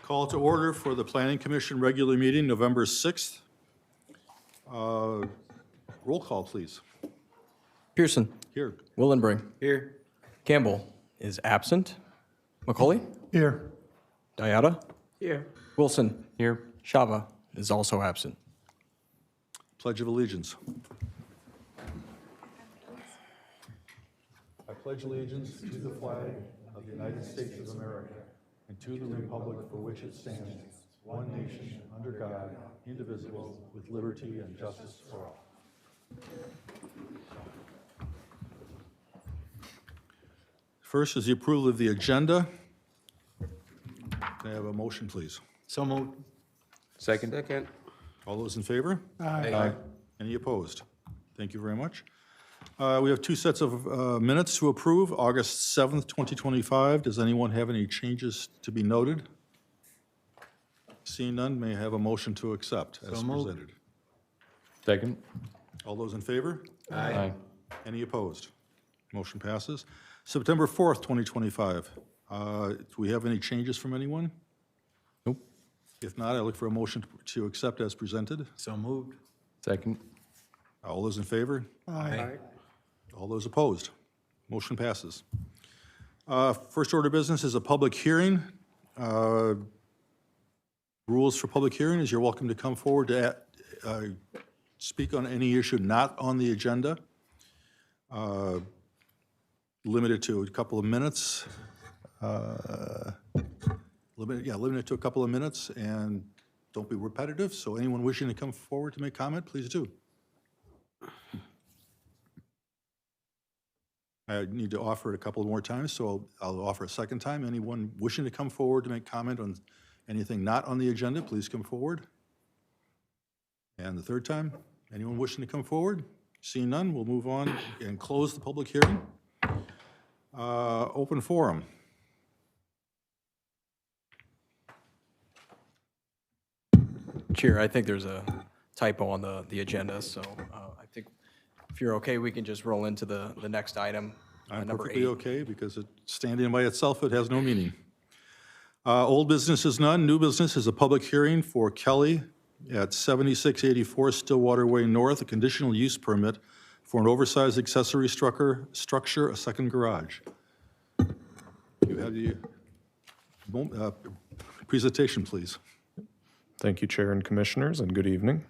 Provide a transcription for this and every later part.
Call to order for the Planning Commission regular meeting, November 6th. Roll call, please. Pearson. Here. Willenbring. Here. Campbell is absent. McCauley. Here. Diata. Here. Wilson. Here. Shava is also absent. Pledge of Allegiance. I pledge allegiance to the flag of the United States of America and to the republic for which it stands, one nation, under God, indivisible, with liberty and justice for all. First is the approval of the agenda. Can I have a motion, please? So moved. Second. All those in favor? Aye. Any opposed? Thank you very much. We have two sets of minutes to approve. August 7th, 2025. Does anyone have any changes to be noted? Seeing none, may I have a motion to accept as presented? Second. All those in favor? Aye. Any opposed? Motion passes. September 4th, 2025. Do we have any changes from anyone? Nope. If not, I look for a motion to accept as presented. So moved. Second. All those in favor? Aye. All those opposed? Motion passes. First order of business is a public hearing. Rules for public hearing is you're welcome to come forward to speak on any issue not on the agenda. Limited to a couple of minutes. Limited to a couple of minutes, and don't be repetitive. So anyone wishing to come forward to make comment, please do. I need to offer it a couple more times, so I'll offer a second time. Anyone wishing to come forward to make comment on anything not on the agenda, please come forward. And the third time, anyone wishing to come forward? Seeing none, we'll move on and close the public hearing. Open forum. Chair, I think there's a typo on the agenda, so I think if you're okay, we can just roll into the next item, I'm number 8. perfectly okay, because standing by itself, it has no meaning. Old business is none. New business is a public hearing for Kelley at 7684 Stillwater Way North, a conditional use permit for an oversized accessory structure, a second garage. You have the presentation, please. Thank you, Chair and Commissioners, and good evening.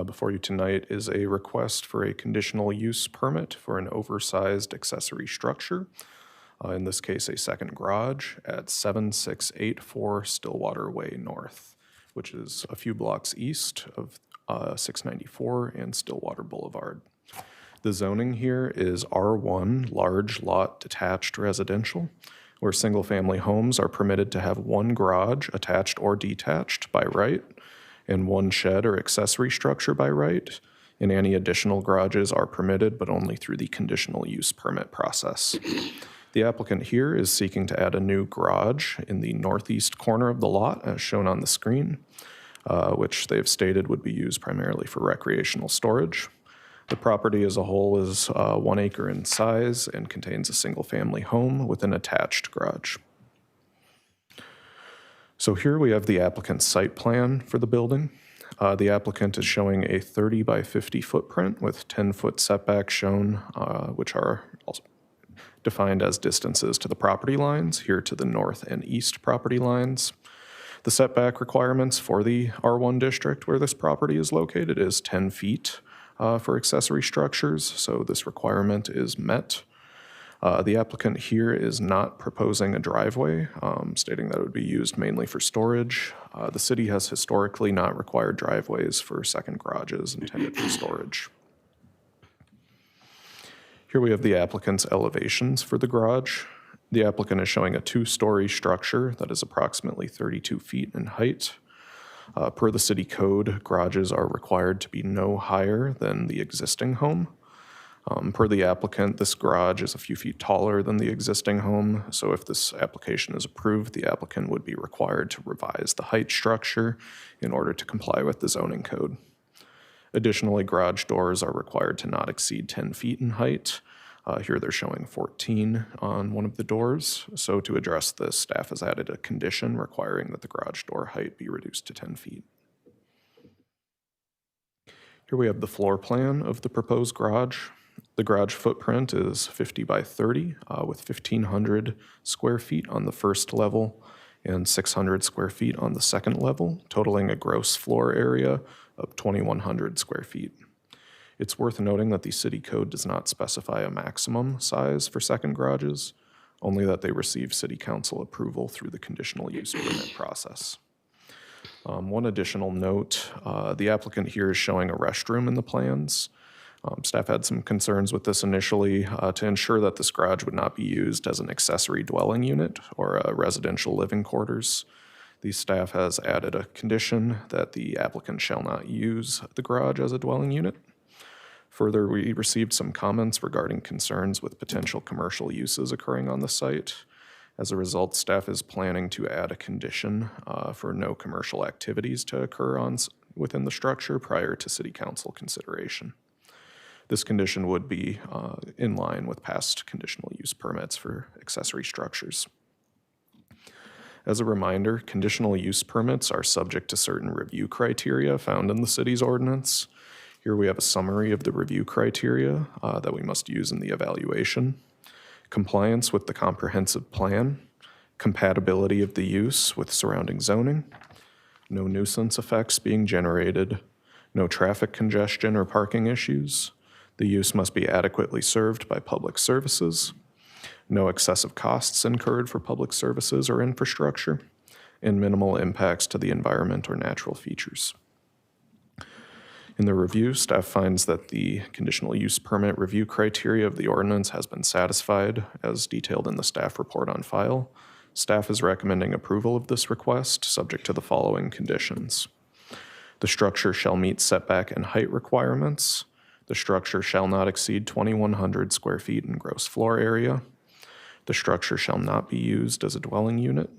Before you tonight is a request for a conditional use permit for an oversized accessory structure, in this case a second garage at 7684 Stillwater Way North, which is a few blocks east of 694 and Stillwater Boulevard. The zoning here is R1, large lot detached residential, where single-family homes are permitted to have one garage, attached or detached, by right, and one shed or accessory structure by right, and any additional garages are permitted, but only through the conditional use permit process. The applicant here is seeking to add a new garage in the northeast corner of the lot, as shown on the screen, which they've stated would be used primarily for recreational storage. The property as a whole is 1 acre in size and contains a single-family home with an attached garage. So here we have the applicant's site plan for the building. The applicant is showing a 30 by 50 footprint with 10-foot setbacks shown, which are also defined as distances to the property lines, here to the north and east property lines. The setback requirements for the R1 district where this property is located is 10 feet for accessory structures, so this requirement is met. The applicant here is not proposing a driveway, stating that it would be used mainly for storage. The city has historically not required driveways for second garages intended for storage. Here we have the applicant's elevations for the garage. The applicant is showing a 2-story structure that is approximately 32 feet in height. Per the city code, garages are required to be no higher than the existing home. Per the applicant, this garage is a few feet taller than the existing home, so if this application is approved, the applicant would be required to revise the height structure in order to comply with the zoning code. Additionally, garage doors are required to not exceed 10 feet in height, Here they're showing 14 on one of the doors. So to address this, staff has added a condition requiring that the garage door height be reduced to 10 feet. Here we have the floor plan of the proposed garage. The garage footprint is 50 by 30 with 1,500 square feet on the first level and 600 square feet on the second level, totaling a gross floor area of 2,100 square feet. It's worth noting that the city code does not specify a maximum size for second garages, only that they receive city council approval through the conditional use permit process. One additional note, the applicant here is showing a restroom in the plans. Staff had some concerns with this initially to ensure that this garage would not be used as an accessory dwelling unit or a residential living quarters. The staff has added a condition that the applicant shall not use the garage as a dwelling unit. Further, we received some comments regarding concerns with potential commercial uses occurring on the site. As a result, staff is planning to add a condition for no commercial activities to occur within the structure prior to city council consideration. This condition would be in line with past conditional use permits for accessory structures. As a reminder, conditional use permits are subject to certain review criteria found in the city's ordinance. Here we have a summary of the review criteria that we must use in the evaluation. Compliance with the comprehensive plan, compatibility of the use with surrounding zoning, no nuisance effects being generated, no traffic congestion or parking issues. The use must be adequately served by public services, no excessive costs incurred for public services or infrastructure, and minimal impacts to the environment or natural features. In the review, staff finds that the conditional use permit review criteria of the ordinance has been satisfied as detailed in the staff report on file. Staff is recommending approval of this request subject to the following conditions. The structure shall meet setback and height requirements. The structure shall not exceed 2,100 square feet in gross floor area. The structure shall not be used as a dwelling unit.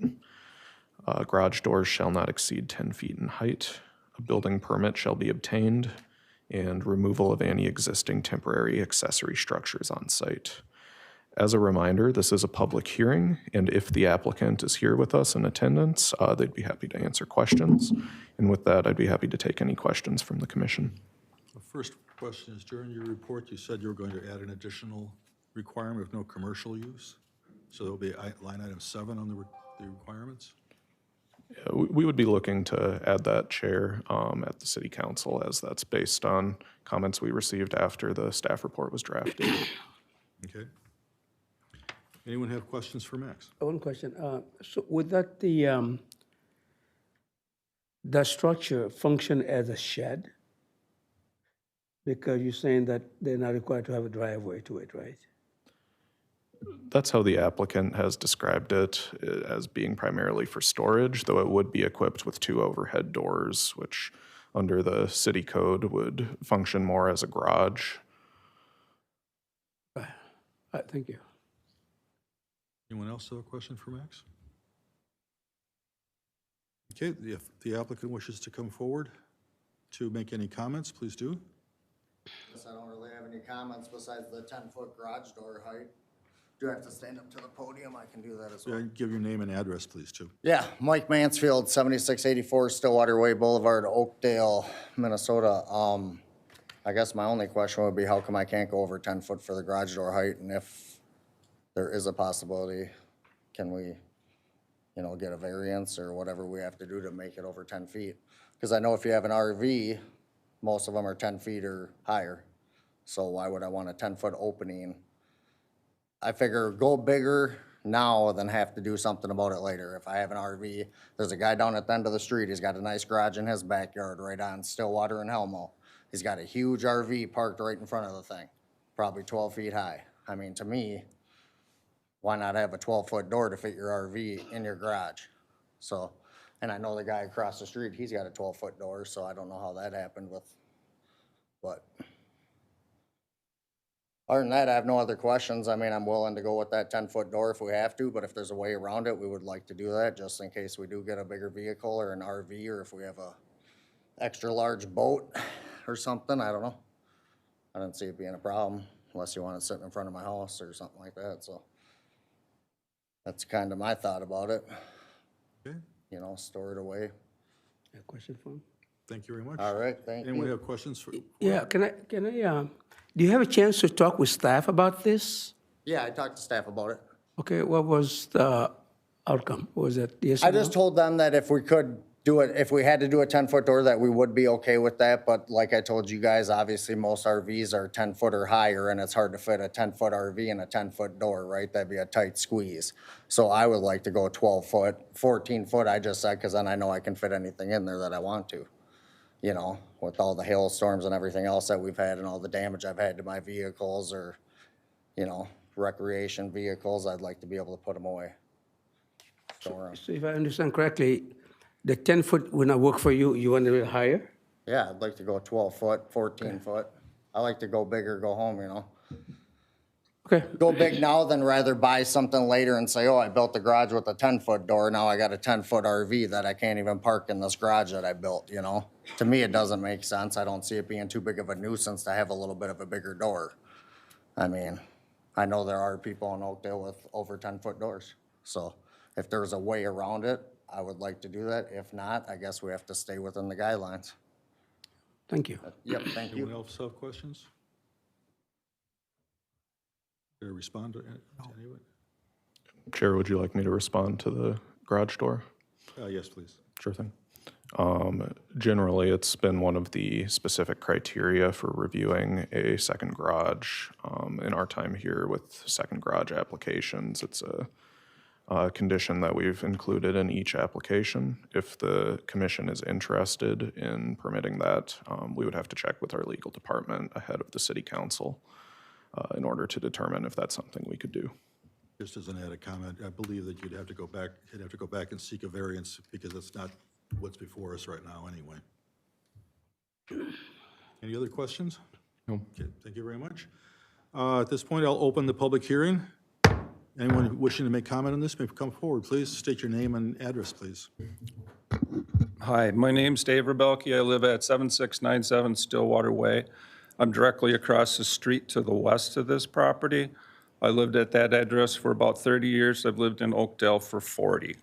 Garage doors shall not exceed 10 feet in height. A building permit shall be obtained, and removal of any existing temporary accessory structures on site. As a reminder, this is a public hearing, and if the applicant is here with us in attendance, they'd be happy to answer questions. And with that, I'd be happy to take any questions from the commission. The first question is, during your report, you said you were going to add an additional requirement of no commercial use. So there'll be line item 7 on the requirements? We would be looking to add that, Chair, at the City Council, as that's based on comments we received after the staff report was drafted. Okay. Anyone have questions for Max? One question. So would that the structure function as a shed? Because you're saying that they're not required to have a driveway to it, right? That's how the applicant has described it, as being primarily for storage, though it would be equipped with 2 overhead doors, which under the city code would function more as a garage. Right. All right, thank you. Anyone else have a question for Max? Okay, if the applicant wishes to come forward to make any comments, please do. Guess I don't really have any comments besides the 10-foot garage door height. Do I have to stand up to the podium? I can do that as well. Give your name and address, please, too. Yeah, Mike Mansfield, 7684 Stillwater Way Boulevard, Oakdale, Minnesota. I guess my only question would be, how come I can't go over 10 foot for the garage door height? And if there is a possibility, can we, get a variance or whatever we have to do to make it over 10 feet? Because I know if you have an RV, most of them are 10 feet or higher. So why would I want a 10-foot opening? I figure go bigger now than have to do something about it later. If I have an RV, there's a guy down at the end of the street. He's got a nice garage in his backyard right on Stillwater and Helmo. He's got a huge RV parked right in front of the thing, probably 12 feet high. I mean, to me, why not have a 12-foot door to fit your RV in your garage? So, and I know the guy across the street, he's got a 12-foot door, so I don't know how that happened but other than that, I have no other questions. I mean, I'm willing to go with that 10-foot door if we have to, but if there's a way around it, we would like to do that just in case we do get a bigger vehicle or an RV, or if we have a extra large boat or something, I don't know. I don't see it being a problem. unless you want it sitting in front of my house or something like that, so. That's kind of my thought about it, Okay, you know, store it away. A question for him? thank you very much. All right, thank Anyone you. have questions for? Yeah, can I, do you have a chance to talk with staff about this? Yeah, I talked to staff about it. Okay, what was the outcome? Was it yes or I no? just told them that if we could do it, if we had to do a 10-foot door, that we would be okay with that. But like I told you guys, obviously most RVs are 10-foot or higher, and it's hard to fit a 10-foot RV in a 10-foot door, right? That'd be a tight squeeze. So I would like to go 12-foot, 14-foot, I just said, because then I know I can fit anything in there that I want to. You know, with all the hailstorms and everything else that we've had and all the damage I've had to my vehicles or, you know, recreation vehicles, I'd like to be able to put them away. Store 'em. So if I understand correctly, the 10-foot will not work for you, you want a little higher? Yeah, I'd like to go 12-foot, 14-foot. I like to go big or go home, you know? Okay, Go big now than rather buy something later and say, oh, I built the garage with a 10-foot door, now I got a 10-foot RV that I can't even park in this garage that I built, you know? To me, it doesn't make sense. I don't see it being too big of a nuisance to have a little bit of a bigger door. I mean, I know there are people in Oakdale with over 10-foot doors. So if there's a way around it, I would like to do that. If not, I guess we have to stay within the guidelines. thank you. Yep, thank Anyone you. else have questions? Did I respond to anyone? Chair, would you like me to respond to the garage door? Yes, please. Sure thing. Generally, it's been one of the specific criteria for reviewing a second garage. In our time here with second garage applications, it's a condition that we've included in each application. If the commission is interested in permitting that, we would have to check with our legal department ahead of the city council in order to determine if that's something we could do. Just as an added comment, I believe that you'd have to go back and seek a variance because it's not what's before us right now anyway. Any other questions? No. Okay, thank you very much. At this point, I'll open the public hearing. Anyone wishing to make comment on this may come forward. Please state your name and address, please. Hi, my name's Dave Rebelke. I live at 7697 Stillwater Way. I'm directly across the street to the west of this property. I lived at that address for about 30 years. I've lived in Oakdale for 40.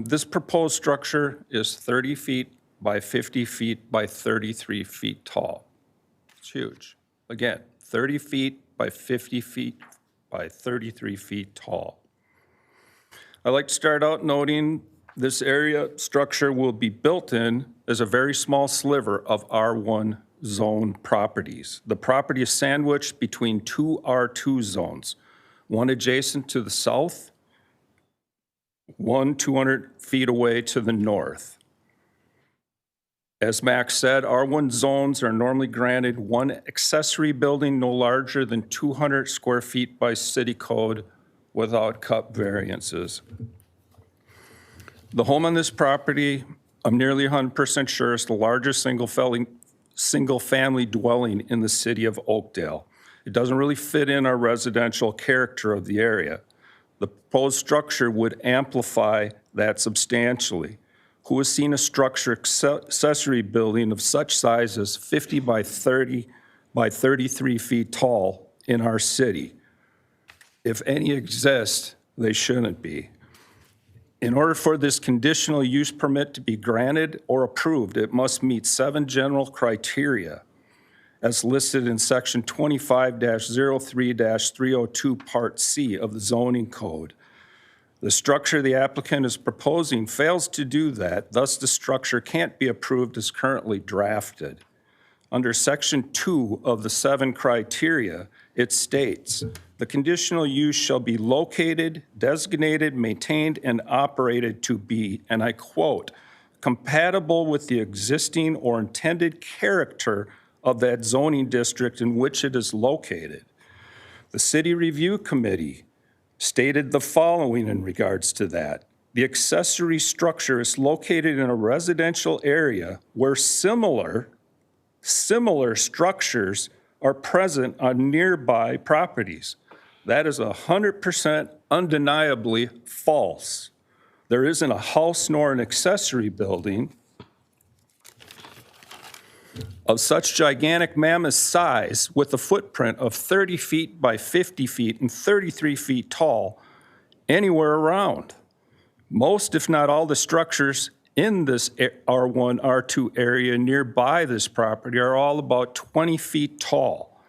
This proposed structure is 30 feet by 50 feet by 33 feet tall. It's huge. Again, 30 feet by 50 feet by 33 feet tall. I'd like to start out noting this area structure will be built in as a very small sliver of R1 zone properties. The property is sandwiched between two R2 zones, one adjacent to the south, one 200 feet away to the north. As Max said, R1 zones are normally granted one accessory building no larger than 200 square feet by city code without cut variances. The home on this property, I'm nearly 100% sure, is the largest single-family dwelling in the city of Oakdale. It doesn't really fit in our residential character of the area. The proposed structure would amplify that substantially. Who has seen a structure accessory building of such size as 50 by 30 by 33 feet tall in our city? If any exist, they shouldn't be. In order for this conditional use permit to be granted or approved, it must meet 7 general criteria as listed in section 25-03-302 Part C of the zoning code. The structure the applicant is proposing fails to do that, thus the structure can't be approved as currently drafted. Under section 2 of the 7 criteria, it states, the conditional use shall be located, designated, maintained, and operated to be, and I quote, compatible with the existing or intended character of that zoning district in which it is located. The City Review Committee stated the following in regards to that. The accessory structure is located in a residential area where similar structures are present on nearby properties. That is 100% undeniably false. There isn't a house nor an accessory building of such gigantic mammoth size with a footprint of 30 feet by 50 feet and 33 feet tall anywhere around. Most, if not all, the structures in this R1, R2 area nearby this property are all about 20 feet tall.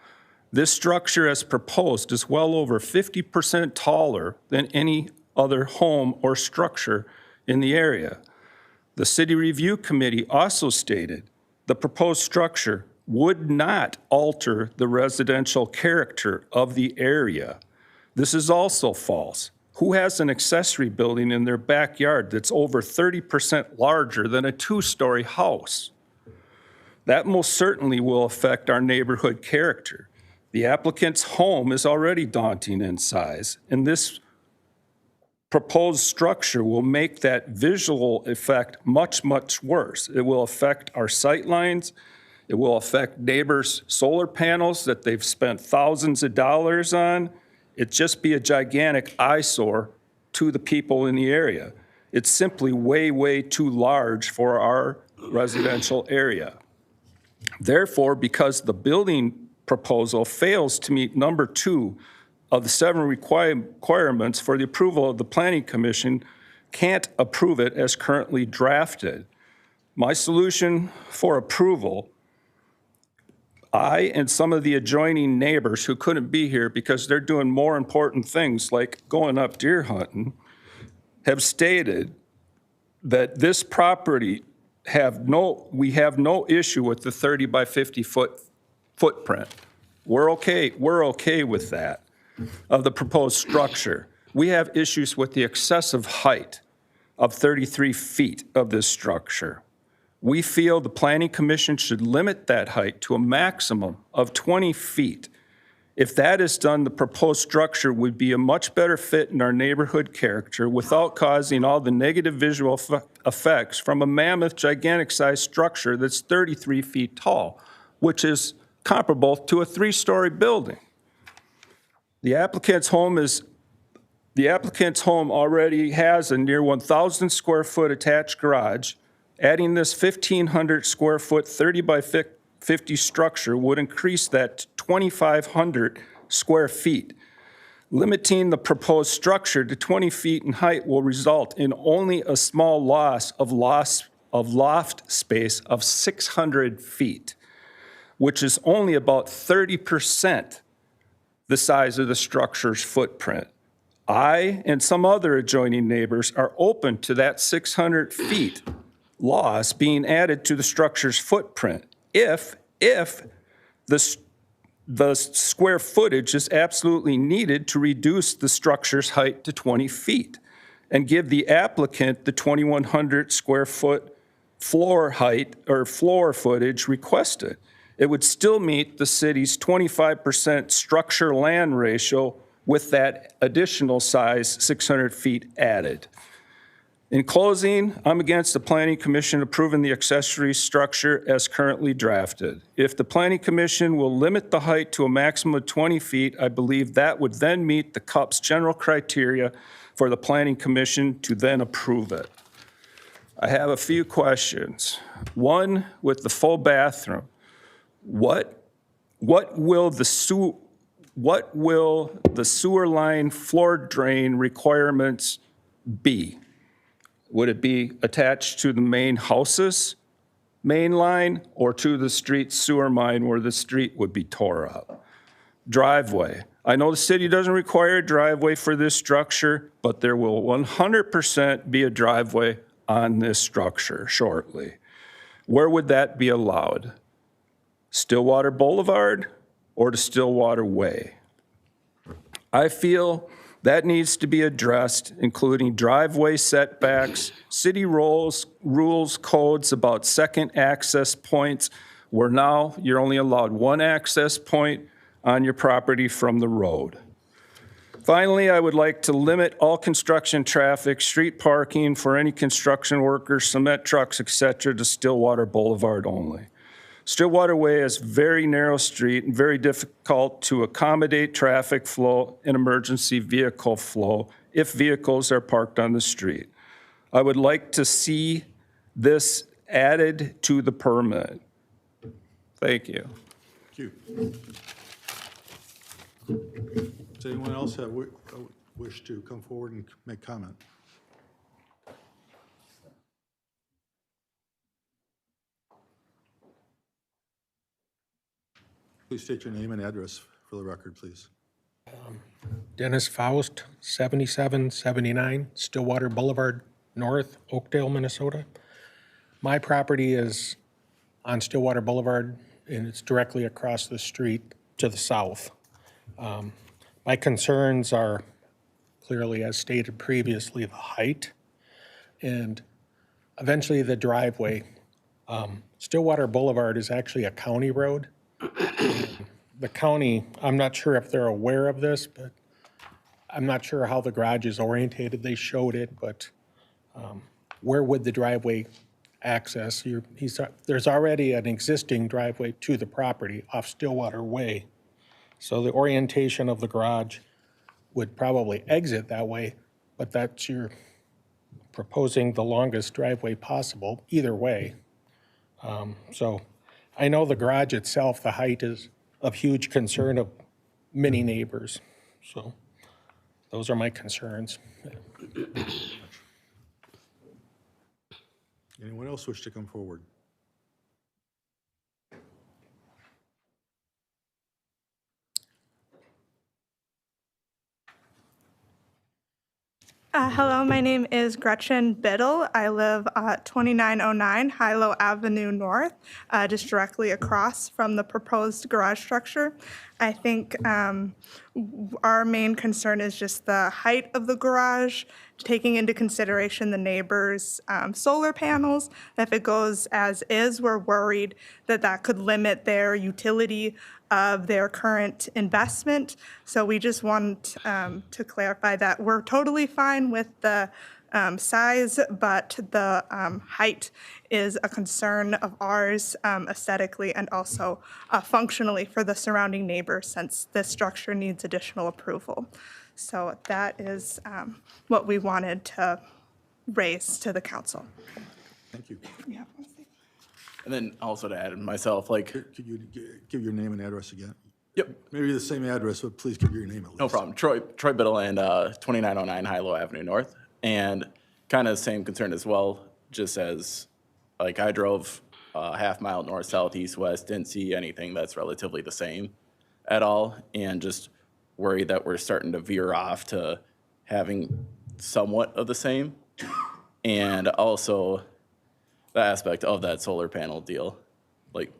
This structure as proposed is well over 50% taller than any other home or structure in the area. The City Review Committee also stated the proposed structure would not alter the residential character of the area. This is also false. Who has an accessory building in their backyard that's over 30% larger than a two-story house? That most certainly will affect our neighborhood character. The applicant's home is already daunting in size, and this proposed structure will make that visual effect much, much worse. It will affect our sight lines. It will affect neighbors' solar panels that they've spent thousands of dollars on. It'd just be a gigantic eyesore to the people in the area. It's simply way, way too large for our residential area. Therefore, because the building proposal fails to meet number 2 of the 7 requirements for the approval of the Planning Commission, can't approve it as currently drafted. My solution for approval, I and some of the adjoining neighbors who couldn't be here because they're doing more important things like going up deer hunting, have stated that this property we have no issue with the 30 by 50 foot footprint. We're okay with that of the proposed structure. We have issues with the excessive height of 33 feet of this structure. We feel the Planning Commission should limit that height to a maximum of 20 feet. If that is done, the proposed structure would be a much better fit in our neighborhood character without causing all the negative visual effects from a mammoth, gigantic-sized structure that's 33 feet tall, which is comparable to a 3-story building. The applicant's home already has a near 1,000 square foot attached garage. Adding this 1,500 square foot 30 by 50 structure would increase that to 2,500 square feet. Limiting the proposed structure to 20 feet in height will result in only a small loss of loft space of 600 feet, which is only about 30% the size of the structure's footprint. I and some other adjoining neighbors are open to that 600 feet loss being added to the structure's footprint if the square footage is absolutely needed to reduce the structure's height to 20 feet and give the applicant the 2,100 square foot floor height or floor footage requested. It would still meet the city's 25% structure land ratio with that additional size, 600 feet added. In closing, I'm against the Planning Commission approving the accessory structure as currently drafted. If the Planning Commission will limit the height to a maximum of 20 feet, I believe that would then meet the CUP's general criteria for the Planning Commission to then approve it. I have a few questions. One, with the full bathroom, what will the sewer line floor drain requirements be? Would it be attached to the main house's main line or to the street sewer line where the street would be tore up? Driveway. I know the city doesn't require a driveway for this structure, but there will 100% be a driveway on this structure shortly. Where would that be allowed? Stillwater Boulevard or to Stillwater Way? I feel that needs to be addressed, including driveway setbacks, city rules, codes about second access points, where now you're only allowed one access point on your property from the road. Finally, I would like to limit all construction traffic, street parking for any construction workers, cement trucks, etc., to Stillwater Boulevard only. Stillwater Way is a very narrow street and very difficult to accommodate traffic flow and emergency vehicle flow if vehicles are parked on the street. I would like to see this added to the permit. Thank you. Thank you. Does anyone else have wish to come forward and make comment? Please state your name and address for the record, please. Dennis Faust, 7779 Stillwater Boulevard North, Oakdale, Minnesota. My property is on Stillwater Boulevard, and it's directly across the street to the south. My concerns are clearly, as stated previously, the height and eventually the driveway. Stillwater Boulevard is actually a county road. The county, I'm not sure if they're aware of this, but I'm not sure how the garage is orientated. They showed it, but where would the driveway access? There's already an existing driveway to the property off Stillwater Way. So the orientation of the garage would probably exit that way, but that's you're proposing the longest driveway possible either way. So I know the garage itself, the height is of huge concern of many neighbors. So those are my concerns. Anyone else wish to come forward? Hello, my name is Gretchen Biddle. I live at 2909 Hilo Avenue North, just directly across from the proposed garage structure. I think our main concern is just the height of the garage, taking into consideration the neighbors' solar panels. If it goes as is, we're worried that that could limit their utility of their current investment. So we just want to clarify that we're totally fine with the size, but the height is a concern of ours aesthetically and also functionally for the surrounding neighbors, since this structure needs additional approval. So that is what we wanted to raise to the council. Thank you. Yeah. And then also to add myself, like, Could you give your name and address again? yep, Maybe the same address, but please give your name at least. no problem. Troy Biddle and 2909 Hilo Avenue North. And kind of the same concern as well, just as, like, I drove a half mile north, south, east, west, didn't see anything that's relatively the same at all. And just worried that we're starting to veer off to having somewhat of the same. And also the aspect of that solar panel deal, like,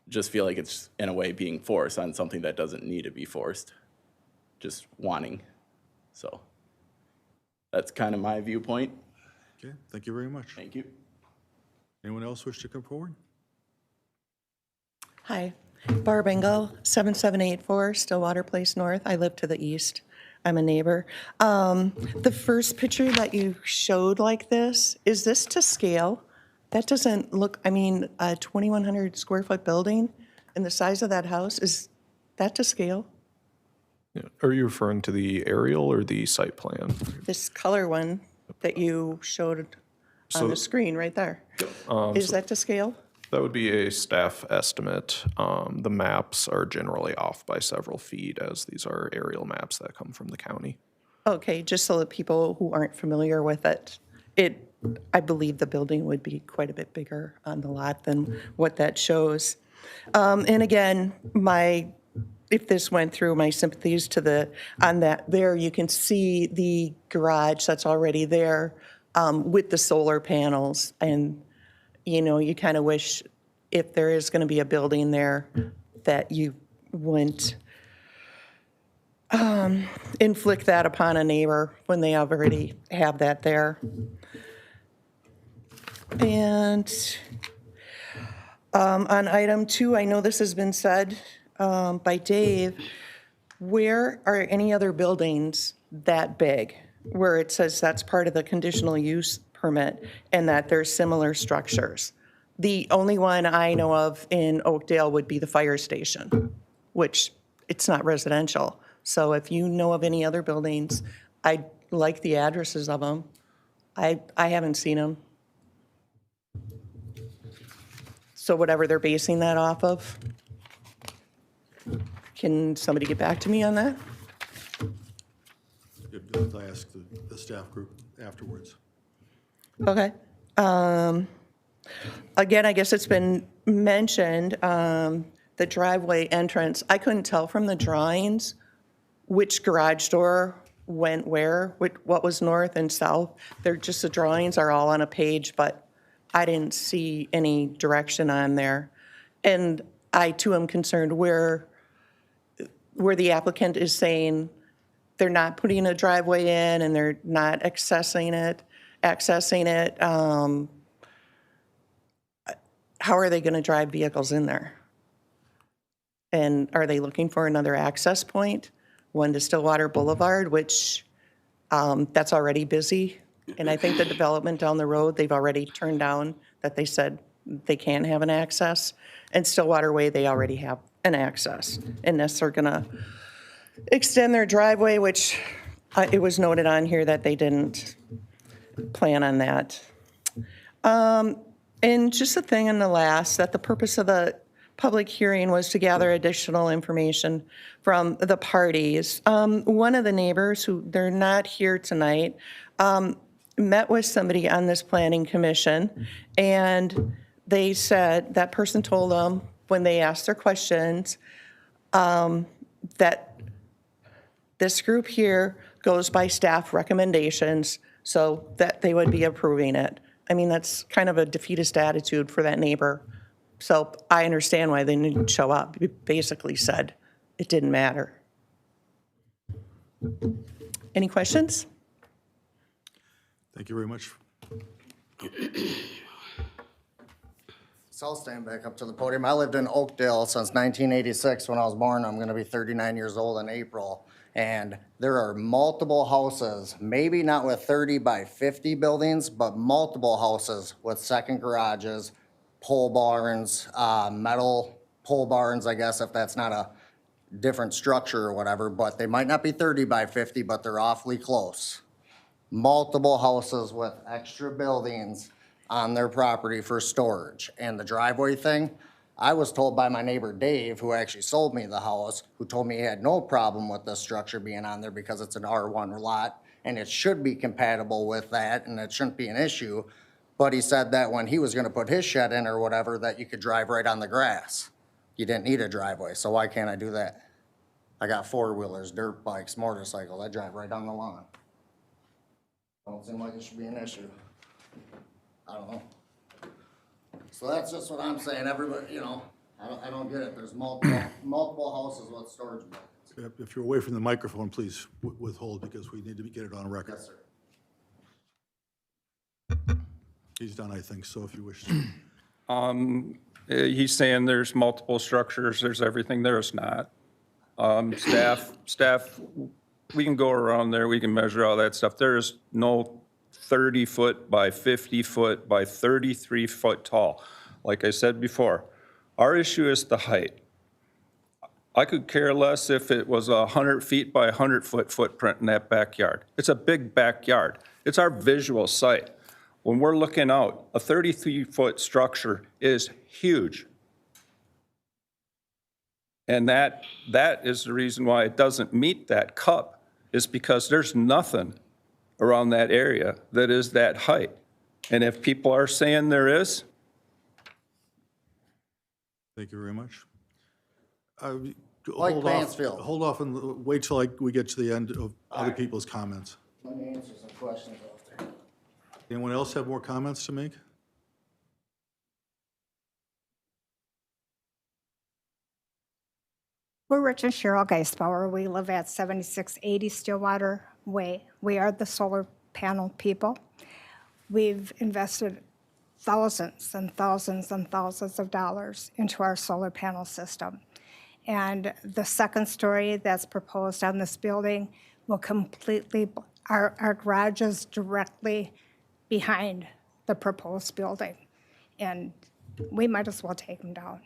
just feel like it's in a way being forced on something that doesn't need to be forced, just wanting. So that's kind of my viewpoint. Okay, thank you very much. Thank you. Anyone else wish to come forward? Hi, Barb Engel, 7784 Stillwater Place North. I live to the east. I'm a neighbor. The first picture that you showed like this, is this to scale? That doesn't look, I mean, a 2,100 square foot building and the size of that house, is that to scale? Yeah. Are you referring to the aerial or the site plan? This color one that you showed on the screen right there. Is that to scale? That would be a staff estimate. The maps are generally off by several feet, as these are aerial maps that come from the county. Okay, just so that people who aren't familiar with it, I believe the building would be quite a bit bigger on the lot than what that shows. And again, if this went through, my sympathies to on that there, you can see the garage that's already there with the solar panels. And, you know, you kind of wish if there is going to be a building there that you wouldn't inflict that upon a neighbor when they already have that there. And on item 2, I know this has been said by Dave, where are any other buildings that big where it says that's part of the conditional use permit and that there's similar structures? The only one I know of in Oakdale would be the fire station, which it's not residential. So if you know of any other buildings, I'd like the addresses of them. I haven't seen them. So whatever they're basing that off of. Can somebody get back to me on that? I'll ask the staff group afterwards. Okay. Again, I guess it's been mentioned, the driveway entrance. I couldn't tell from the drawings which garage door went where, what was north and south. They're just, the drawings are all on a page, but I didn't see any direction on there. And I too am concerned where the applicant is saying they're not putting a driveway in and they're not accessing it. How are they going to drive vehicles in there? And are they looking for another access point? One to Stillwater Boulevard, which that's already busy. And I think the development down the road, they've already turned down that they said they can't have an access. And Stillwater Way, they already have an access. Unless they're going to extend their driveway, which it was noted on here that they didn't plan on that. And just a thing in the last, that the purpose of the public hearing was to gather additional information from the parties. One of the neighbors, who they're not here tonight, met with somebody on this planning commission, and they said, that person told them, when they asked their questions, that this group here goes by staff recommendations, so that they would be approving it. I mean, that's kind of a defeatist attitude for that neighbor. So I understand why they didn't show up. He basically said it didn't matter. Any questions? Thank you very much. So I'll stand back up to the podium. I lived in Oakdale since 1986. When I was born, I'm going to be 39 years old in April. And there are multiple houses, maybe not with 30 by 50 buildings, but multiple houses with second garages, pole barns, metal pole barns, I guess, if that's not a different structure or whatever, but they might not be 30 by 50, but they're awfully close. Multiple houses with extra buildings on their property for storage. And the driveway thing, I was told by my neighbor Dave, who actually sold me the house, who told me he had no problem with this structure being on there because it's an R1 lot and it should be compatible with that and it shouldn't be an issue. But he said that when he was gonna put his shed in or whatever, that you could drive right on the grass. You didn't need a driveway, so why can't I do that? I got four-wheelers, dirt bikes, motorcycles, I drive right on the lawn. Don't seem like it should be an issue. I don't know. So that's just what I'm saying, everybody, you know, I don't get it, there's multiple houses with storage buildings. If you're away from the microphone, please withhold, because we need to get it on record. Yes, sir. He's done, I think, so if you wish to. He's saying there's multiple structures, there's everything, there's not. Staff, we can go around there, we can measure all that stuff. There's no 30-foot by 50-foot by 33-foot tall. Like I said before, our issue is the height. I could care less if it was 100 feet by 100-foot footprint in that backyard. It's a big backyard. It's our visual site. When we're looking out, a 33-foot structure is huge. And that is the reason why it doesn't meet that cup, is because there's nothing around that area that is that height. And if people are saying there is. Thank you very much. Like Mansfield. Hold off and wait till we get to the end of other people's comments. Let me answer some questions after. Anyone else have more comments to make? We're Rich and Cheryl Geisbauer. We live at 7680 Stillwater Way. We are the solar panel people. We've invested thousands and thousands and thousands of dollars into our solar panel system. And the second story that's proposed on this building will completely, our garage is directly behind the proposed building. And we might as well take them down,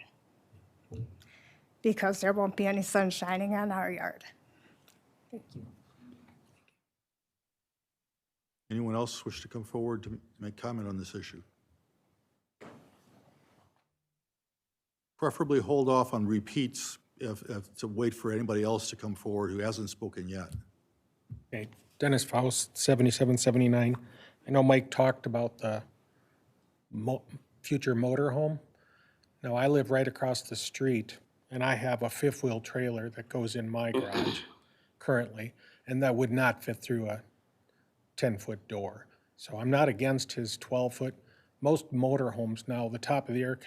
because there won't be any sun shining on our yard. Thank you. Anyone else wish to come forward to make comment on this issue? preferably hold off on repeats to wait for anybody else to come forward who hasn't spoken yet. Okay, Dennis Faust, 7779. I know Mike talked about the future motorhome. Now, I live right across the street, and I have a fifth-wheel trailer that goes in my garage currently, and that would not fit through a 10-foot door. So I'm not against his 12-foot. Most motorhomes now, the top of the air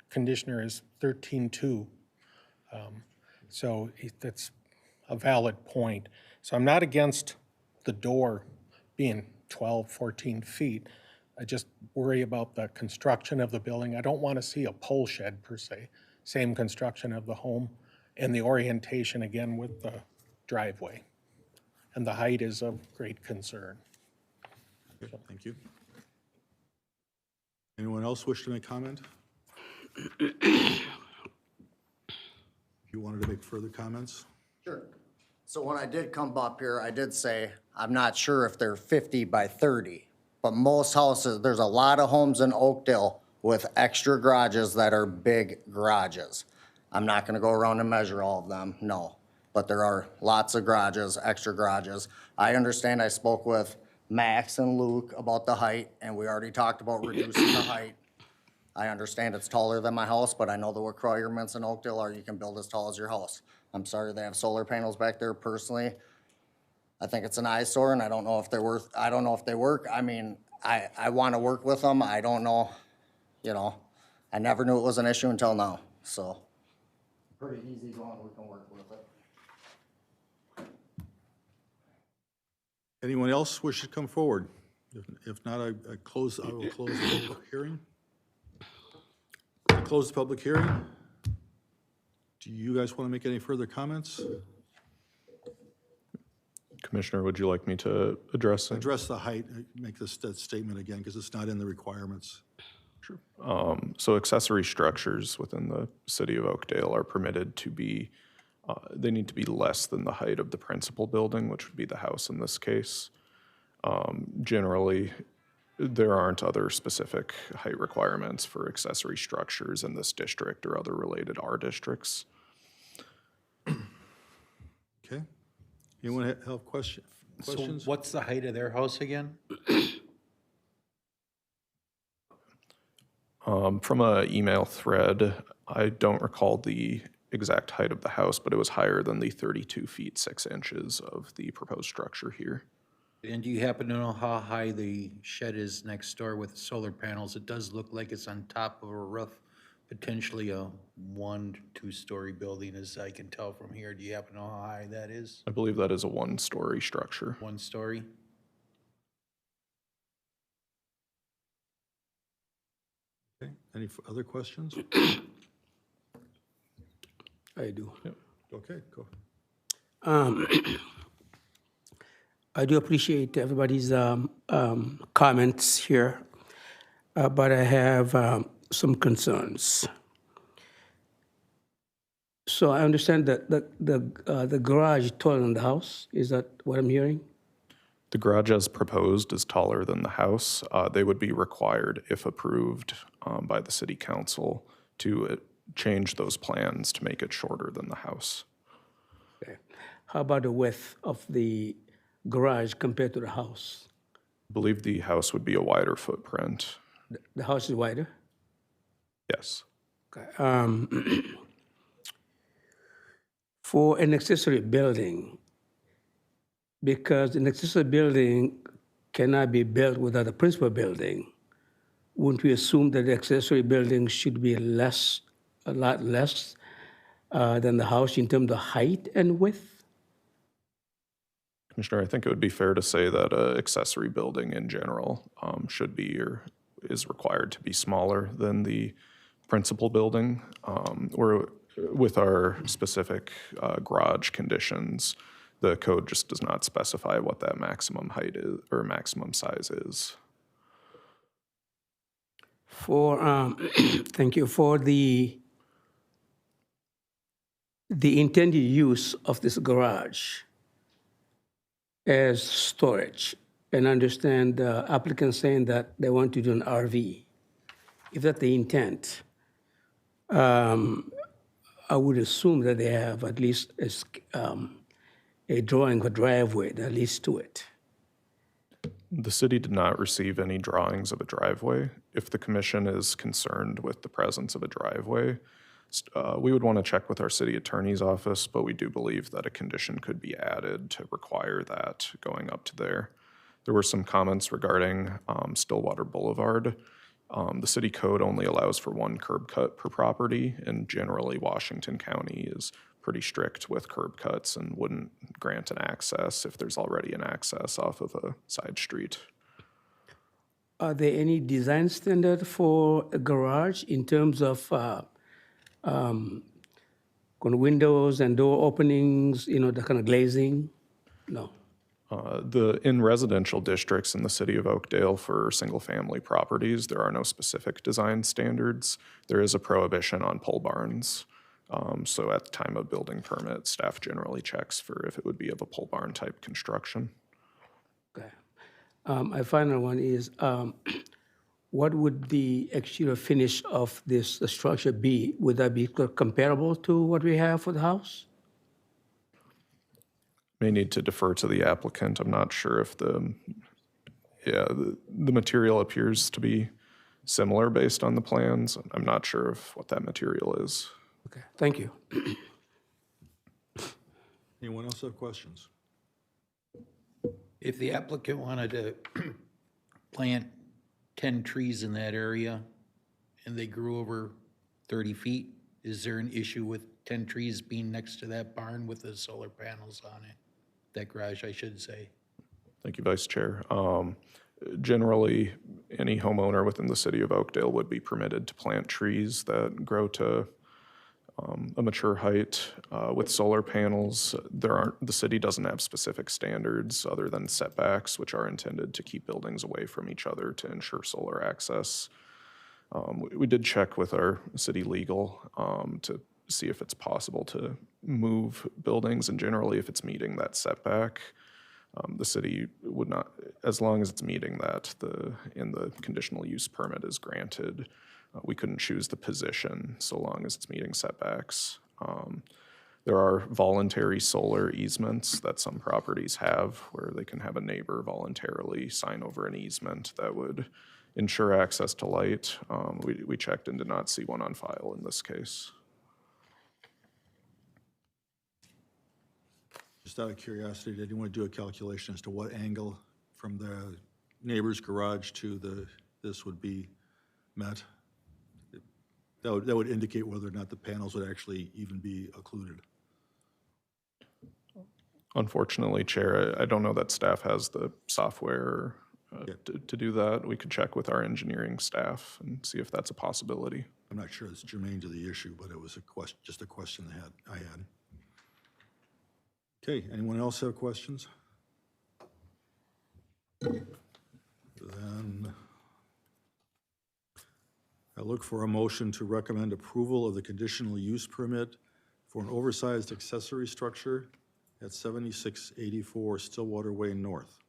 conditioner is 13.2. So that's a valid point. So I'm not against the door being 12, 14 feet. I just worry about the construction of the building. I don't want to see a pole shed per se. Same construction of the home and the orientation again with the driveway. And the height is of great concern. Okay, thank you. Anyone else wish to make comment? If you wanted to make further comments? Sure. So when I did come up here, I did say, I'm not sure if they're 50 by 30, but most houses, there's a lot of homes in Oakdale with extra garages that are big garages. I'm not gonna go around and measure all of them, no. But there are lots of garages, extra garages. I understand I spoke with Max and Luke about the height, and we already talked about reducing the height. I understand it's taller than my house, but I know the requirements in Oakdale are you can build as tall as your house. I'm sorry they have solar panels back there personally. I think it's an eyesore, and I don't know if they're I don't know if they work. I mean, I want to work with them. I don't know, you know. I never knew it was an issue until now, so. Pretty easy going, we can work with it. Anyone else wish to come forward? If not, I will close the public hearing. I close the public hearing. Do you guys want to make any further comments? Commissioner, would you like me to address it? Address the height, make that statement again, because it's not in the requirements. Sure. So accessory structures within the city of Oakdale are permitted to be, they need to be less than the height of the principal building, which would be the house in this case. Generally, there aren't other specific height requirements for accessory structures in this district or other related R districts. Okay. Anyone have questions? So what's the height of their house again? From an email thread, I don't recall the exact height of the house, but it was higher than the 32 feet 6 inches of the proposed structure here. And do you happen to know how high the shed is next door with the solar panels? It does look like it's on top of a roof, potentially a 1- to 2-story building, as I can tell from here. Do you happen to know how high that is? I believe that is a 1-story structure. 1 story? Okay. Any other questions? I do. Okay, go. I do appreciate everybody's comments here, but I have some concerns. So I understand that the garage is taller than the house. Is that what I'm hearing? The garage as proposed is taller than the house. They would be required, if approved by the city council, to change those plans to make it shorter than the house. Okay. How about the width of the garage compared to the house? I believe the house would be a wider footprint. The house is wider? Yes. Okay. For an accessory building, because an accessory building cannot be built without a principal building, wouldn't we assume that the accessory building should be a lot less than the house in terms of height and width? Commissioner, I think it would be fair to say that an accessory building in general should be or is required to be smaller than the principal building. Or with our specific garage conditions, the code just does not specify what that maximum height is or maximum size is. For thank you for the intended use of this garage as storage, and I understand the applicant saying that they want to do an RV. If that's the intent, I would assume that they have at least a drawing of a driveway that leads to it. The city did not receive any drawings of a driveway. If the commission is concerned with the presence of a driveway, we would want to check with our city attorney's office, but we do believe that a condition could be added to require that going up to there. There were some comments regarding Stillwater Boulevard. The city code only allows for one curb cut per property, and generally Washington County is pretty strict with curb cuts and wouldn't grant an access if there's already an access off of a side street. Are there any design standard for a garage in terms of windows and door openings, the kind of glazing? No. In residential districts in the city of Oakdale for single-family properties, there are no specific design standards. There is a prohibition on pole barns. So at the time of building permit, staff generally checks for if it would be of a pole barn type construction. Okay. My final one is, what would the exterior finish of this structure be? Would that be comparable to what we have for the house? May need to defer to the applicant. I'm not sure if the material appears to be similar based on the plans. I'm not sure of what that material is. Okay, thank you. Anyone else have questions? If the applicant wanted to plant 10 trees in that area and they grew over 30 feet, is there an issue with 10 trees being next to that barn with the solar panels on it? That garage, I should say. Thank you, Vice Chair. Generally, any homeowner within the city of Oakdale would be permitted to plant trees that grow to a mature height with solar panels. The city doesn't have specific standards other than setbacks, which are intended to keep buildings away from each other to ensure solar access. We did check with our city legal to see if it's possible to move buildings, and generally if it's meeting that setback, the city would not, as long as it's meeting that, in the conditional use permit is granted. We couldn't choose the position so long as it's meeting setbacks. There are voluntary solar easements that some properties have where they can have a neighbor voluntarily sign over an easement that would ensure access to light. We checked and did not see one on file in this case. Just out of curiosity, did you want to do a calculation as to what angle from the neighbor's garage to this would be met? That would indicate whether or not the panels would actually even be occluded. Unfortunately, Chair, I don't know that staff has the software to do that. We could check with our engineering staff and see if that's a possibility. I'm not sure it's germane to the issue, but it was just a question I had. Okay, anyone else have questions? Then I look for a motion to recommend approval of the conditional use permit for an oversized accessory structure at 7684 Stillwater Way North.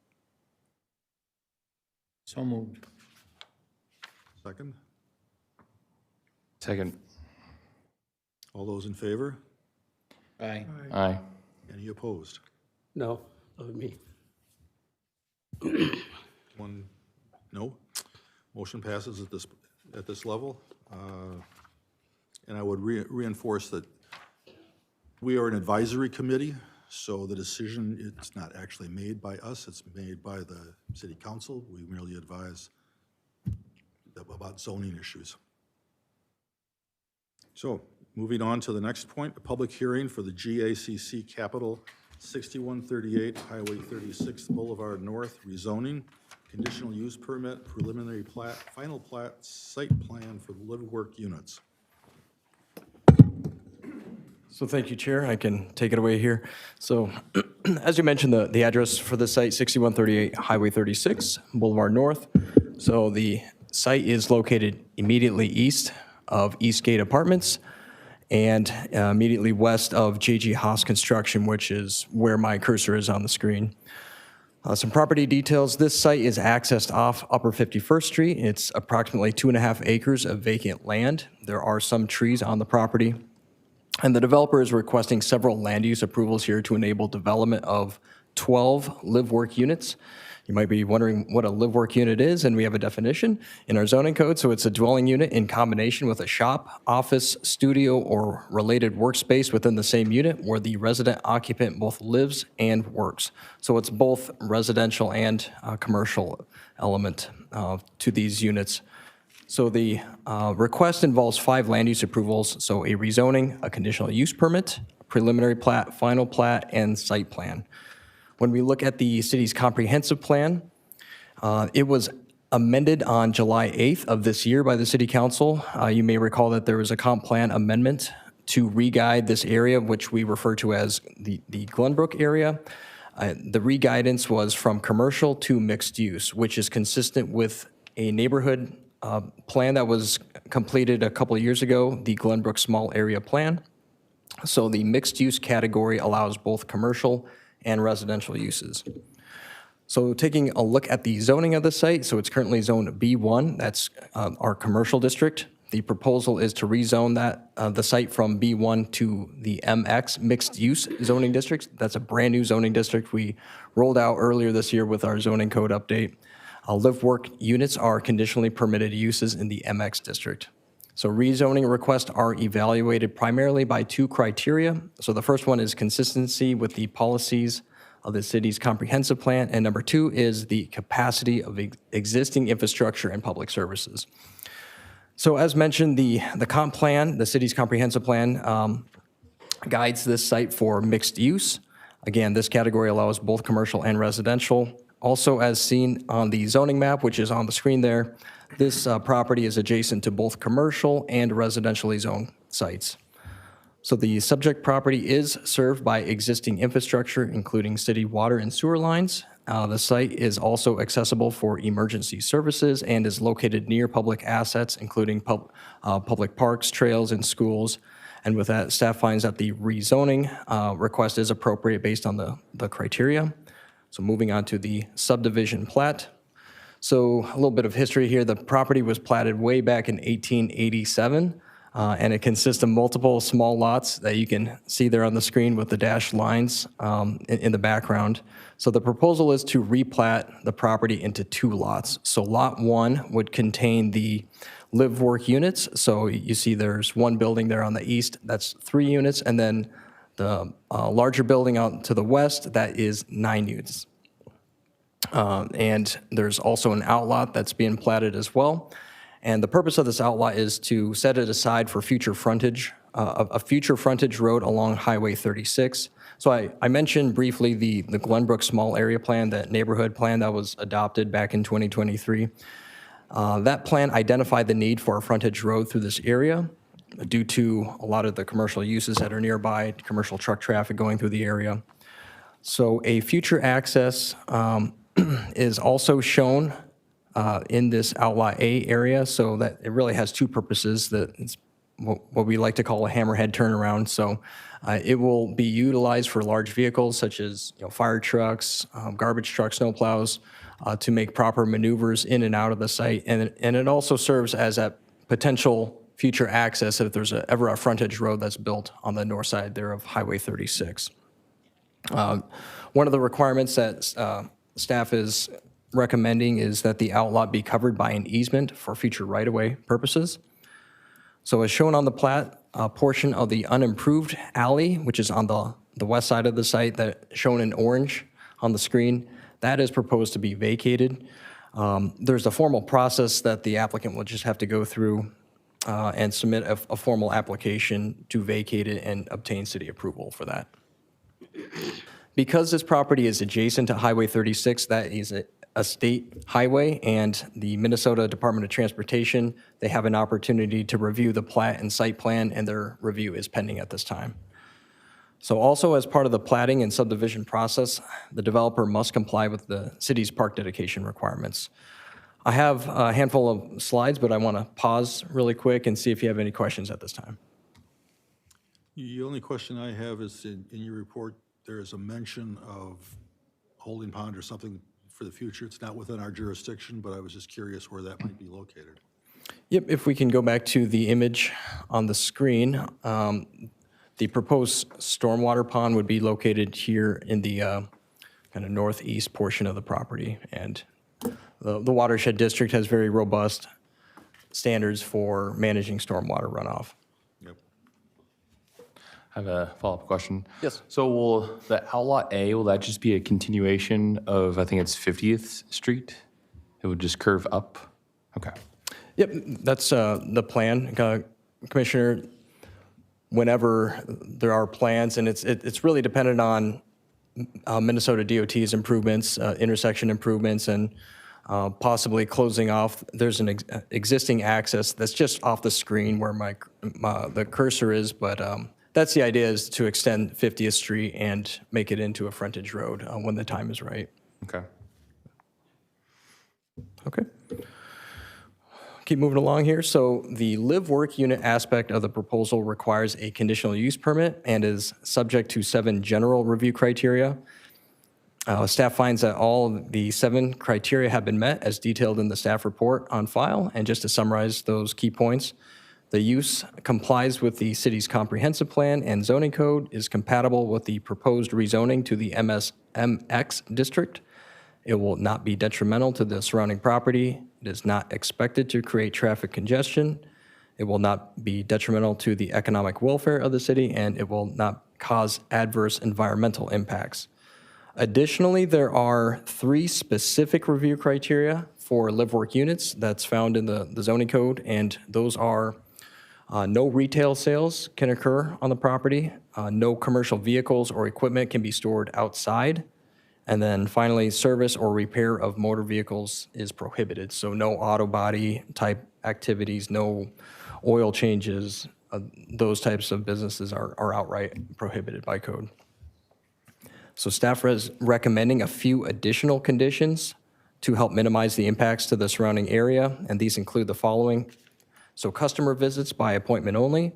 So moved. Second? Second. All those in favor? Aye. Aye. Any opposed? No, of me. One, no. Motion passes at this level. And I would reinforce that we are an advisory committee, so the decision, it's not actually made by us, it's made by the city council. We merely advise about zoning issues. So, moving on to the next point, a public hearing for the JACC Capital 6138 Highway 36 Boulevard North rezoning, conditional use permit, preliminary plat, final plat, site plan for the live-work units. So thank you, Chair. I can take it away here. So as you mentioned, the address for the site, 6138 Highway 36, Boulevard North. So the site is located immediately east of Eastgate Apartments and immediately west of JG Haas Construction, which is where my cursor is on the screen. Some property details. This site is accessed off Upper 51st Street. It's approximately 2.5 acres of vacant land. There are some trees on the property. And the developer is requesting several land use approvals here to enable development of 12 live-work units. You might be wondering what a live-work unit is, and we have a definition in our zoning code. So it's a dwelling unit in combination with a shop, office, studio, or related workspace within the same unit where the resident occupant both lives and works. So it's both residential and commercial element to these units. So the request involves 5 land use approvals, so a rezoning, a conditional use permit, preliminary plat, final plat, and site plan. When we look at the city's comprehensive plan, it was amended on July 8th of this year by the city council. You may recall that there was a comp plan amendment to re-guide this area, which we refer to as the Glenbrook area. The re-guidance was from commercial to mixed use, which is consistent with a neighborhood plan that was completed a couple of years ago, the Glenbrook Small Area Plan. So the mixed use category allows both commercial and residential uses. So taking a look at the zoning of the site, so it's currently zoned B1, that's our commercial district. The proposal is to rezone that, the site from B1 to the MX, mixed use zoning district. That's a brand new zoning district we rolled out earlier this year with our zoning code update. Live-work units are conditionally permitted uses in the MX district. So rezoning requests are evaluated primarily by 2 criteria. So the first one is consistency with the policies of the city's comprehensive plan, and number 2 is the capacity of existing infrastructure and public services. So as mentioned, the comp plan, the city's comprehensive plan, guides this site for mixed use. Again, this category allows both commercial and residential. Also, as seen on the zoning map, which is on the screen there, this property is adjacent to both commercial and residentially zoned sites. So the subject property is served by existing infrastructure, including city water and sewer lines. The site is also accessible for emergency services and is located near public assets, including public parks, trails, and schools. And with that, staff finds that the rezoning request is appropriate based on the criteria. So moving on to the subdivision plat. So a little bit of history here. The property was platted way back in 1887, and it consists of multiple small lots that you can see there on the screen with the dashed lines in the background. So the proposal is to replat the property into 2 lots. So lot 1 would contain the live-work units. So you see there's one building there on the east, that's 3 units, and then the larger building out to the west, that is 9 units. And there's also an outlot that's being platted as well. And the purpose of this outlot is to set it aside for future frontage, a future frontage road along Highway 36. So I mentioned briefly the Glenbrook Small Area Plan, that neighborhood plan that was adopted back in 2023. That plan identified the need for a frontage road through this area due to a lot of the commercial uses that are nearby, commercial truck traffic going through the area. So a future access is also shown in this Outlot A area, so that it really has 2 purposes. That it's what we like to call a hammerhead turnaround. So it will be utilized for large vehicles such as fire trucks, garbage trucks, snow plows, to make proper maneuvers in and out of the site. And it also serves as a potential future access if there's ever a frontage road that's built on the north side there of Highway 36. One of the requirements that staff is recommending is that the outlot be covered by an easement for future right-of-way purposes. So as shown on the plat, a portion of the unimproved alley, which is on the west side of the site, that shown in orange on the screen, that is proposed to be vacated. There's a formal process that the applicant will just have to go through and submit a formal application to vacate it and obtain city approval for that. Because this property is adjacent to Highway 36, that is a state highway, and the Minnesota Department of Transportation, they have an opportunity to review the plat and site plan, and their review is pending at this time. So also as part of the platting and subdivision process, the developer must comply with the city's park dedication requirements. I have a handful of slides, but I want to pause really quick and see if you have any questions at this time. The only question I have is in your report, there is a mention of holding pond or something for the future. It's not within our jurisdiction, but I was just curious where that might be located. Yep, if we can go back to the image on the screen, the proposed stormwater pond would be located here in the kind of northeast portion of the property. And the watershed district has very robust standards for managing stormwater runoff. Yep. I have a follow-up question. Yes. So will the Outlot A, will that just be a continuation of, I think it's 50th Street? It would just curve up? Okay. Yep, that's the plan, Commissioner. Whenever there are plans, and it's really dependent on Minnesota DOT's improvements, intersection improvements, and possibly closing off. There's an existing access that's just off the screen where the cursor is, but that's the idea, is to extend 50th Street and make it into a frontage road when the time is right. Okay. Okay. Keep moving along here. So the live-work unit aspect of the proposal requires a conditional use permit and is subject to 7 general review criteria. Staff finds that all the 7 criteria have been met as detailed in the staff report on file. And just to summarize those key points, the use complies with the city's comprehensive plan and zoning code, is compatible with the proposed rezoning to the MX district. It will not be detrimental to the surrounding property. It is not expected to create traffic congestion. It will not be detrimental to the economic welfare of the city, and it will not cause adverse environmental impacts. Additionally, there are 3 specific review criteria for live-work units that's found in the zoning code, and those are no retail sales can occur on the property, no commercial vehicles or equipment can be stored outside, and then finally, service or repair of motor vehicles is prohibited. So no auto body type activities, no oil changes, those types of businesses are outright prohibited by code. So staff is recommending a few additional conditions to help minimize the impacts to the surrounding area, and these include the following. So customer visits by appointment only,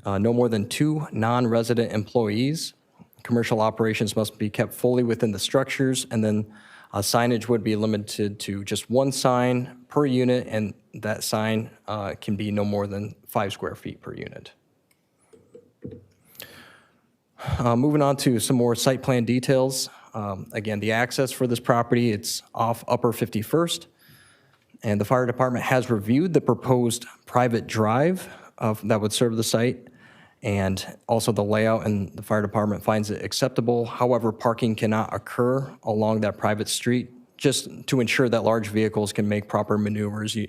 no more than 2 non-resident employees. Commercial operations must be kept fully within the structures, and then signage would be limited to just 1 sign per unit, and that sign can be no more than 5 square feet per unit. Moving on to some more site plan details. Again, the access for this property, it's off Upper 51st, and the fire department has reviewed the proposed private drive that would serve the site, and also the layout, and the fire department finds it acceptable. However, parking cannot occur along that private street, just to ensure that large vehicles can make proper maneuvers. You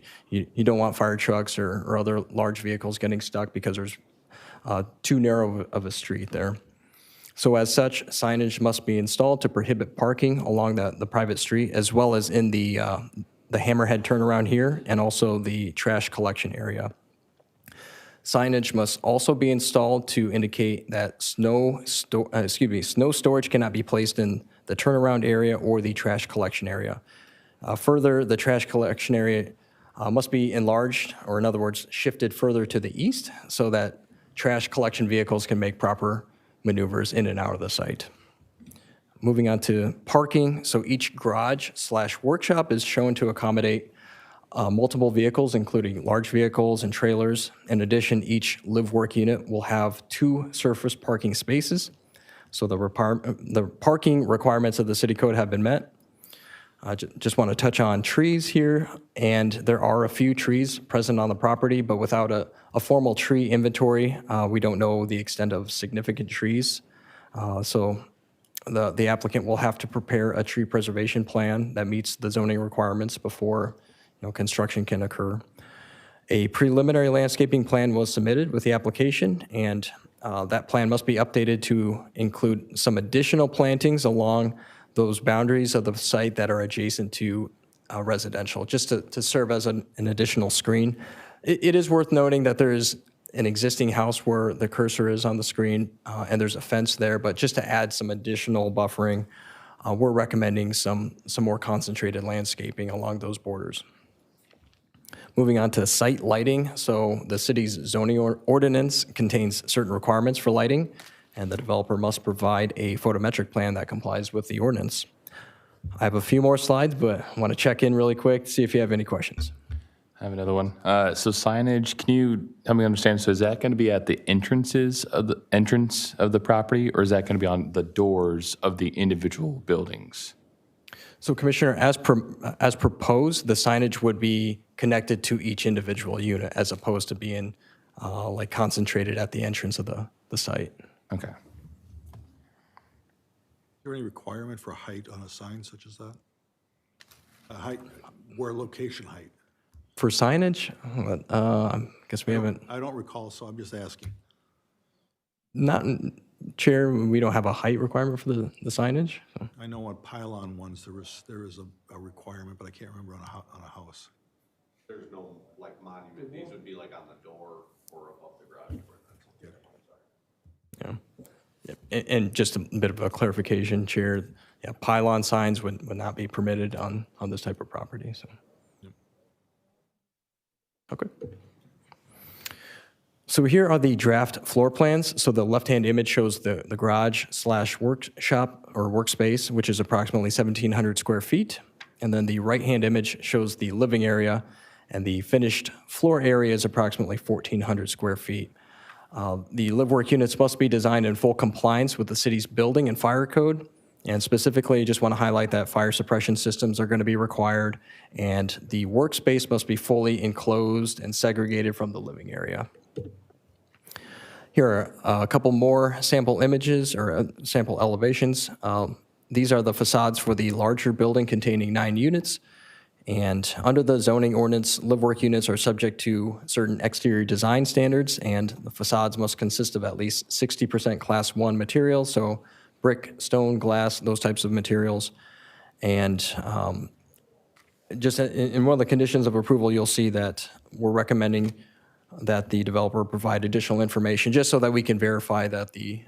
don't want fire trucks or other large vehicles getting stuck because there's too narrow of a street there. So as such, signage must be installed to prohibit parking along the private street, as well as in the hammerhead turnaround here, and also the trash collection area. Signage must also be installed to indicate that snow storage cannot be placed in the turnaround area or the trash collection area. Further, the trash collection area must be enlarged, or in other words, shifted further to the east so that trash collection vehicles can make proper maneuvers in and out of the site. Moving on to parking. So each garage/workshop is shown to accommodate multiple vehicles, including large vehicles and trailers. In addition, each live-work unit will have 2 surface parking spaces. So the parking requirements of the city code have been met. I just want to touch on trees here, and there are a few trees present on the property, but without a formal tree inventory, we don't know the extent of significant trees. So the applicant will have to prepare a tree preservation plan that meets the zoning requirements before construction can occur. A preliminary landscaping plan was submitted with the application, and that plan must be updated to include some additional plantings along those boundaries of the site that are adjacent to residential, just to serve as an additional screen. It is worth noting that there is an existing house where the cursor is on the screen, and there's a fence there, but just to add some additional buffering, we're recommending some more concentrated landscaping along those borders. Moving on to site lighting. So the city's zoning ordinance contains certain requirements for lighting, and the developer must provide a photometric plan that complies with the ordinance. I have a few more slides, but I want to check in really quick, see if you have any questions. I have another one. So signage, can you help me understand? So is that going to be at the entrances of the entrance of the property, or is that going to be on the doors of the individual buildings? So Commissioner, as proposed, the signage would be connected to each individual unit as opposed to being like concentrated at the entrance of the site. Okay. Is there any requirement for height on a sign such as that? Height, where location height? For signage, I guess we haven't, I don't recall, so I'm just asking. not, Chair, we don't have a height requirement for the signage. So. I know on pylon ones, there is a requirement, but I can't remember on a house. There's no like monument, these would be like on the door or above the garage door. Yeah. And just a bit of a clarification, Chair, yeah, pylon signs would not be permitted on this type of property, so. Okay. So here are the draft floor plans. So the left-hand image shows the garage/workshop or workspace, which is approximately 1,700 square feet. And then the right-hand image shows the living area, and the finished floor area is approximately 1,400 square feet. The live-work units must be designed in full compliance with the city's building and fire code. And specifically, I just want to highlight that fire suppression systems are going to be required, and the workspace must be fully enclosed and segregated from the living area. Here are a couple more sample images or sample elevations. These are the facades for the larger building containing 9 units. And under the zoning ordinance, live-work units are subject to certain exterior design standards, and the facades must consist of at least 60% Class 1 materials, so brick, stone, glass, those types of materials. And just in one of the conditions of approval, you'll see that we're recommending that the developer provide additional information just so that we can verify that the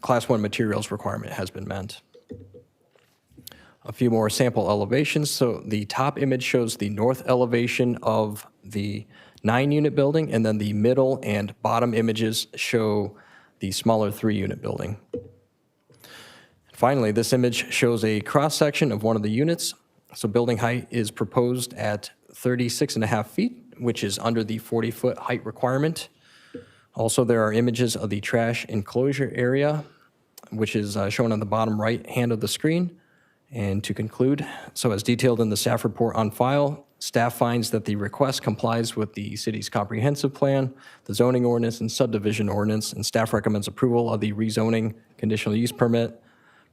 Class 1 materials requirement has been met. A few more sample elevations. So the top image shows the north elevation of the 9-unit building, and then the middle and bottom images show the smaller 3-unit building. Finally, this image shows a cross-section of one of the units. So building height is proposed at 36.5 feet, which is under the 40-foot height requirement. Also, there are images of the trash enclosure area, which is shown on the bottom right hand of the screen. And to conclude, so as detailed in the staff report on file, staff finds that the request complies with the city's comprehensive plan, the zoning ordinance, and subdivision ordinance, and staff recommends approval of the rezoning conditional use permit,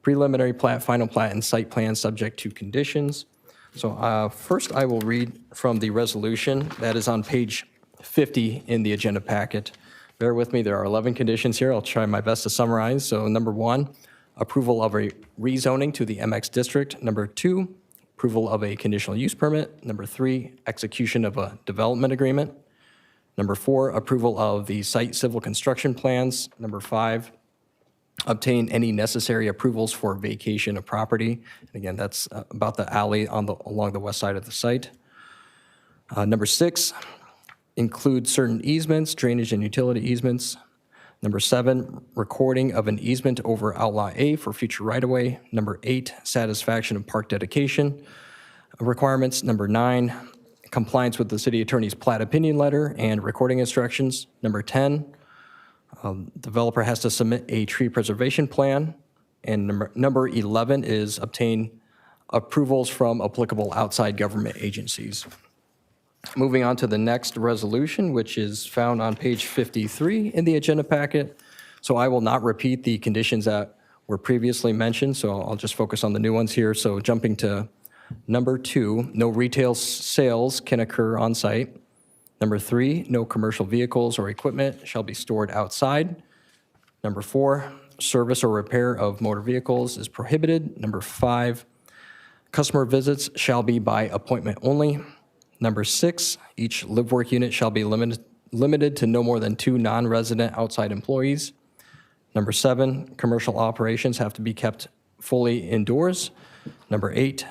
preliminary plat, final plat, and site plan subject to conditions. So first I will read from the resolution that is on page 50 in the agenda packet. Bear with me, there are 11 conditions here. I'll try my best to summarize. So number 1, approval of a rezoning to the MX district. Number 2, approval of a conditional use permit. Number 3, execution of a development agreement. Number 4, approval of the site civil construction plans. Number 5, obtain any necessary approvals for vacation of property. And again, that's about the alley along the west side of the site. Number 6, include certain easements, drainage and utility easements. Number 7, recording of an easement over Outlaw A for future right-of-way. Number 8, satisfaction of park dedication requirements. Number 9, compliance with the city attorney's plat opinion letter and recording instructions. Number 10, developer has to submit a tree preservation plan. And number 11 is obtain approvals from applicable outside government agencies. Moving on to the next resolution, which is found on page 53 in the agenda packet. So I will not repeat the conditions that were previously mentioned, so I'll just focus on the new ones here. So jumping to number 2, no retail sales can occur on site. Number 3, no commercial vehicles or equipment shall be stored outside. Number 4, service or repair of motor vehicles is prohibited. Number 5, customer visits shall be by appointment only. Number 6, each live-work unit shall be limited to no more than 2 non-resident outside employees. Number 7, commercial operations have to be kept fully indoors. Number 8,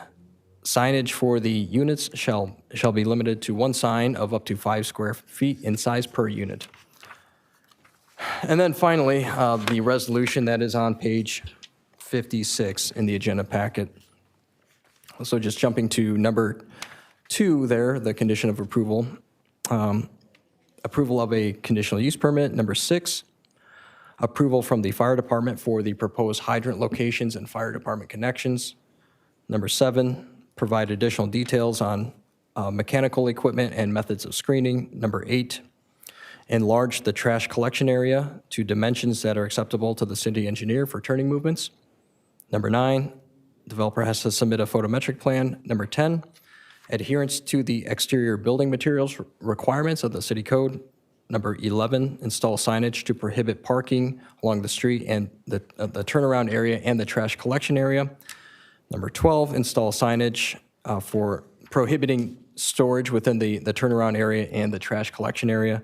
signage for the units shall be limited to 1 sign of up to 5 square feet in size per unit. And then finally, the resolution that is on page 56 in the agenda packet. So just jumping to number 2 there, the condition of approval. Approval of a conditional use permit. Number 6, approval from the fire department for the proposed hydrant locations and fire department connections. Number 7, provide additional details on mechanical equipment and methods of screening. Number 8, enlarge the trash collection area to dimensions that are acceptable to the city engineer for turning movements. Number 9, developer has to submit a photometric plan. Number 10, adherence to the exterior building materials requirements of the city code. Number 11, install signage to prohibit parking along the street and the turnaround area and the trash collection area. Number 12, install signage for prohibiting storage within the turnaround area and the trash collection area.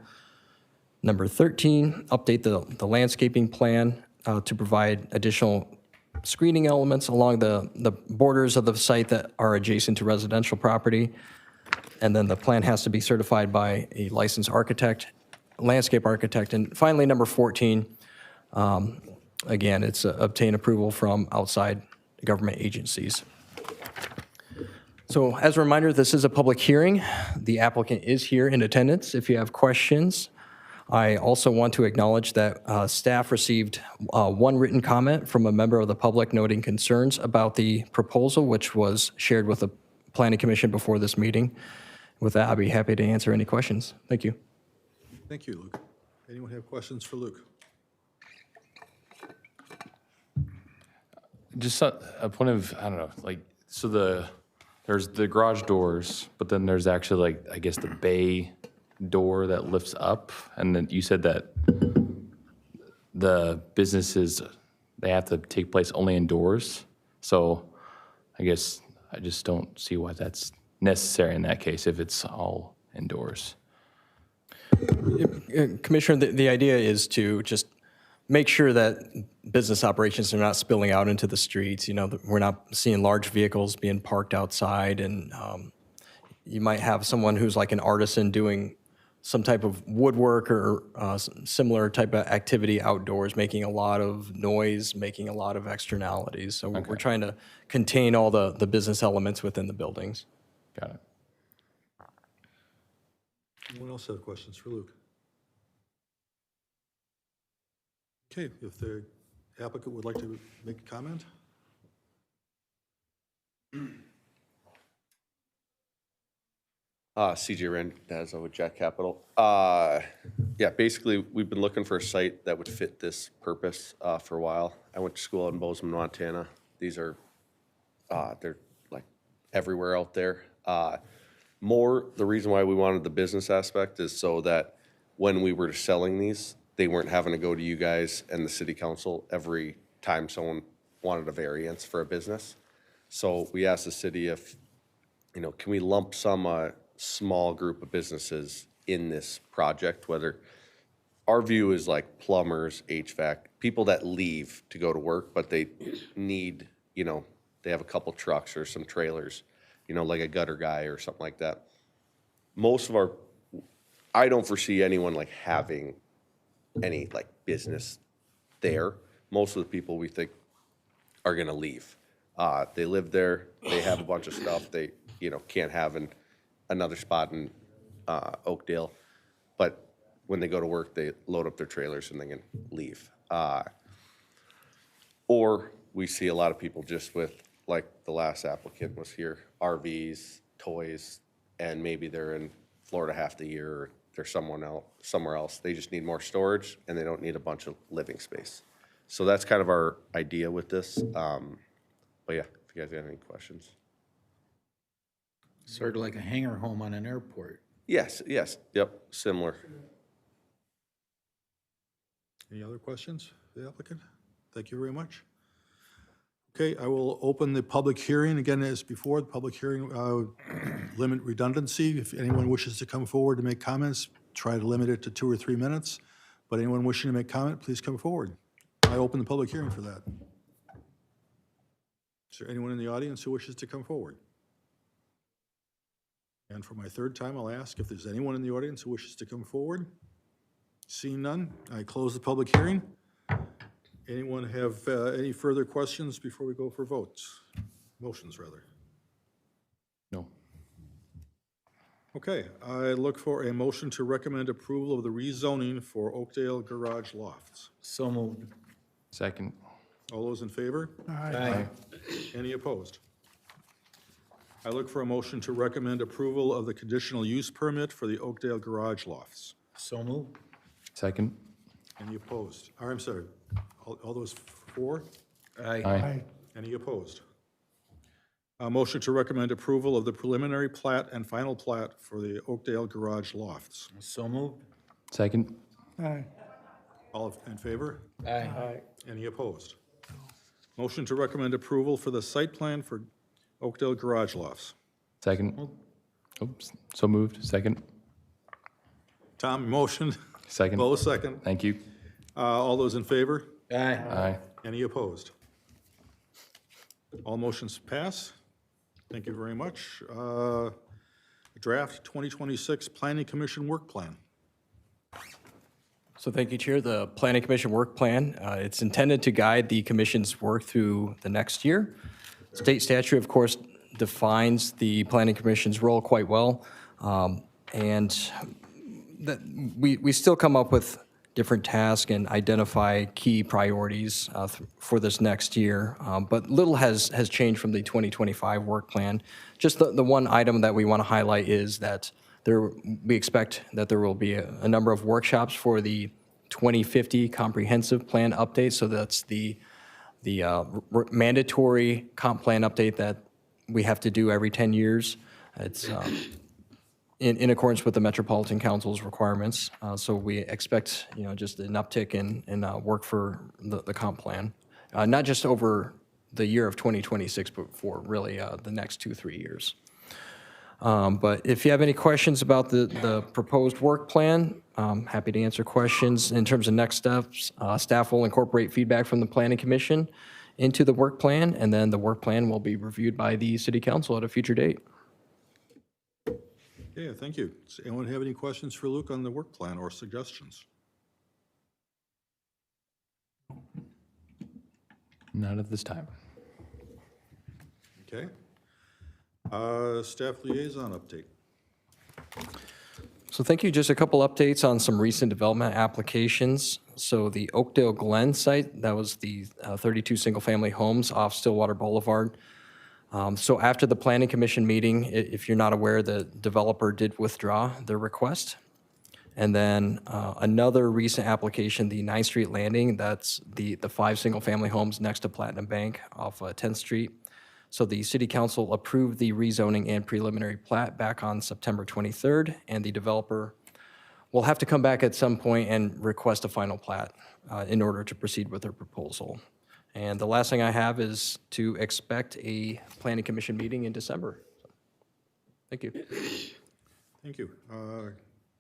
Number 13, update the landscaping plan to provide additional screening elements along the borders of the site that are adjacent to residential property. And then the plan has to be certified by a licensed architect, landscape architect. And finally, number 14, again, it's obtain approval from outside government agencies. So as a reminder, this is a public hearing. The applicant is here in attendance if you have questions. I also want to acknowledge that staff received one written comment from a member of the public noting concerns about the proposal, which was shared with the Planning Commission before this meeting. With that, I'll be happy to answer any questions. Thank you. Thank you, Luke. Anyone have questions for Luke? Just a point of, I don't know, like, so there's the garage doors, but then there's actually like, I guess the bay door that lifts up. And then you said that the businesses, they have to take place only indoors. So I guess I just don't see why that's necessary in that case if it's all indoors. Commissioner, the idea is to just make sure that business operations are not spilling out into the streets. You know, that we're not seeing large vehicles being parked outside, and you might have someone who's like an artisan doing some type of woodwork or similar type of activity outdoors, making a lot of noise, making a lot of externalities. So we're trying to contain all the business elements within the buildings. Got it. Anyone else have questions for Luke? Okay, if the applicant would like to make a comment? CJ Randazzo with JACC Capital. Yeah, basically, we've been looking for a site that would fit this purpose for a while. I went to school out in Bozeman, Montana. These are, they're like everywhere out there. The reason why we wanted the business aspect is so that when we were selling these, they weren't having to go to you guys and the city council every time someone wanted a variance for a business. So we asked the city if, can we lump some small group of businesses in this project, whether our view is like plumbers, HVAC, people that leave to go to work, but they need, they have a couple trucks or some trailers, like a gutter guy or something like that. I don't foresee anyone like having any like business there. Most of the people we think are gonna leave. They live there, they have a bunch of stuff, they, can't have another spot in Oakdale. But when they go to work, they load up their trailers and they can leave. Or we see a lot of people just with, like the last applicant was here, RVs, toys, and maybe they're in Florida half the year, or they're somewhere else. They just need more storage and they don't need a bunch of living space. So that's kind of our idea with this. But yeah, if you guys have any questions. Sort of like a hangar home on an airport. Yes, yep, similar. Any other questions for the applicant? Thank you very much. Okay, I will open the public hearing. Again, as before, the public hearing, limit redundancy. If anyone wishes to come forward to make comments, try to limit it to 2 or 3 minutes. But anyone wishing to make comment, please come forward. I open the public hearing for that. Is there anyone in the audience who wishes to come forward? And for my third time, I'll ask if there's anyone in the audience who wishes to come forward. Seeing none, I close the public hearing. Anyone have any further questions before we go for votes? Motions, rather. Okay, I look for a motion to recommend approval of the rezoning for Oakdale garage lofts. So moved. Second. All those in favor? Aye. Any opposed? I look for a motion to recommend approval of the conditional use permit for the Oakdale garage lofts. So moved. Second. Any opposed? Or, I'm sorry, all those for? Aye. Any opposed? A motion to recommend approval of the preliminary plat and final plat for the Oakdale garage lofts. So moved. Second. All in favor? Aye. Any opposed? Motion to recommend approval for the site plan for Oakdale garage lofts. Second. Oops. So moved. Second. Tom, motion. Second. Bo, second. Thank you. All those in favor? Aye. Aye. Any opposed? All motions pass. Thank you very much. Draft 2026 Planning Commission Work Plan. So thank you, Chair. The Planning Commission Work Plan, it's intended to guide the commission's work through the next year. State statute, of course, defines the Planning Commission's role quite well. And that we still come up with different tasks and identify key priorities for this next year. But little has changed from the 2025 work plan. Just the one item that we want to highlight is that we expect that there will be a number of workshops for the 2050 comprehensive plan update. So that's the mandatory comp plan update that we have to do every 10 years. It's in accordance with the Metropolitan Council's requirements. So we expect, just an uptick in work for the comp plan, not just over the year of 2026, but for really the next 2-3 years. But if you have any questions about the proposed work plan, I'm happy to answer questions. In terms of next steps, staff will incorporate feedback from the Planning Commission into the work plan, and then the work plan will be reviewed by the City Council at a future date. Okay, thank you. Does anyone have any questions for Luke on the work plan or suggestions? Not at this time. Okay. Staff liaison update. So thank you. Just a couple updates on some recent development applications. So the Oakdale Glen site, that was the 32 single-family homes off Stillwater Boulevard. So after the Planning Commission meeting, if you're not aware, the developer did withdraw their request. And then another recent application, the 9th Street Landing, that's the 5 single-family homes next to Platinum Bank off 10th Street. So the City Council approved the rezoning and preliminary plat back on September 23rd, and the developer will have to come back at some point and request a final plat in order to proceed with their proposal. And the last thing I have is to expect a Planning Commission meeting in December. Thank you. Thank you.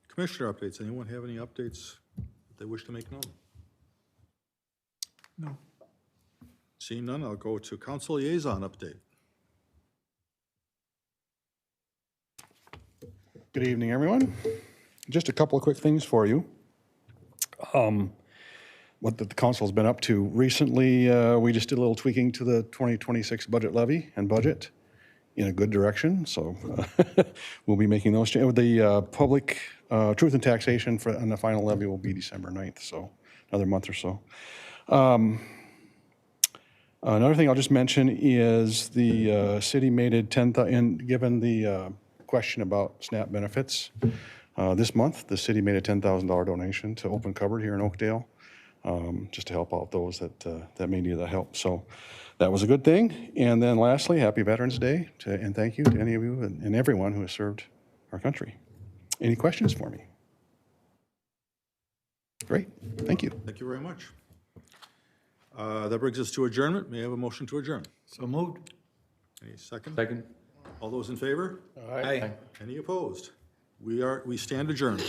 Commissioner updates. Anyone have any updates that they wish to make known? No. Seeing none, I'll go to council liaison update. Good evening, everyone. Just a couple of quick things for you. What the council's been up to. Recently, we just did a little tweaking to the 2026 budget levy and budget in a good direction, so we'll be making those changes. The public truth and taxation on the final levy will be December 9th, so another month or so. Another thing I'll just mention is the city made it given the question about SNAP benefits. This month, the city made a $10,000 donation to Open Cupboard here in Oakdale, just to help out those that may need the help. So that was a good thing. And then lastly, happy Veterans Day, and thank you to any of you and everyone who has served our country. Any questions for me? Great, thank you. Thank you very much. That brings us to adjournment. May I have a motion to adjourn? So moved. Any second? Second. All those in favor? Aye. Any opposed? We stand adjourned.